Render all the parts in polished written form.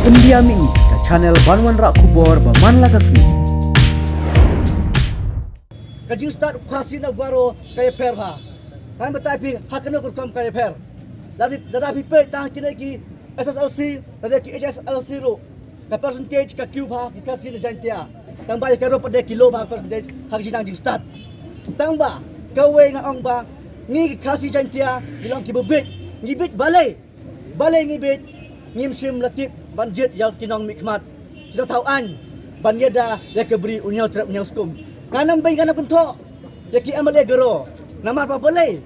Pendiami ke channel Banwan Rak Kubor Berman Lagasmi. Kajing start kuasi na guaro kaya per ha. Kan betapi hakna kurkam kaya per. Dari pe tang kini ki SSLC, dari ki HSLC ro. Ka percentage ka Q ba ki kasi na jantia. Tang ba ka ro pada kilo ba percentage hak jing start. Tang ba kawe nga ong ba ni kasi jantia bilang ki bebit. Ngibit balai. Balai ngibit ngim sim latip banjit yang kinong mikmat. Kita tahu an banyada ya keberi unyau trap unyau skum. Nanam bay kana punto. Ya ki amale garo. Nama apa boleh?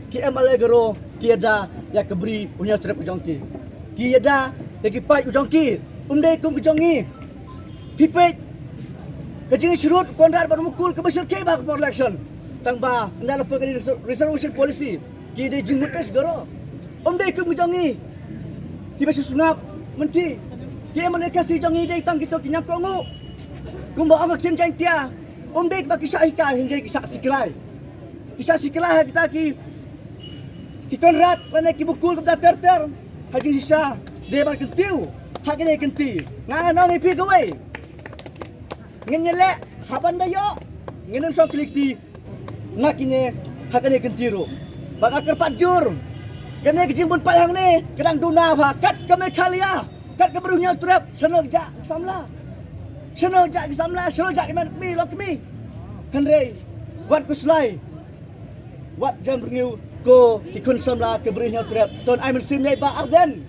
Ki amale garo ki ada ya keberi unyau trap ujongki. Ki ada ya ki pai ujongki. Umdai kum ujongi. Pipet. Kajing surut kontrak pada mukul ke besar ke bak for election. Tang ba ndala pagani resolution policy. Ki de jingmutas garo. Umdai kum ujongi. Ki besi sunap menti. Ki amale kasi jongi dai tang kita kinyak kongu. Kumba ang kim jantia. Umbek bagi kisah ikai hingga kisah sikilai. Kisah sikilai kita ki konrat mana ki bukul kita terter. Haji sisa debar kentiu. Hak ini kenti. Ngan nang ipi gawe. Ngenyelek haban dayo. Ngenem song klik di nak ini hak ini kentiru. Bang akar pajur. Kene kejimbun payang ni kedang duna ba kat kami kalia. Kat keberuhnya trap senok jak samla. Sino jak samla, sino jak iman kami, lo kami. Henry, wat kuslai. Wat jam berngiu ko ikun samla keberihnya trap. Ton ai mensim nyai ba arden.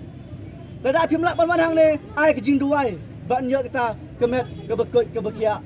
Dada pimlak ban hang ni ai kejing duai. Ban yo kita kemet kebekut kebekia.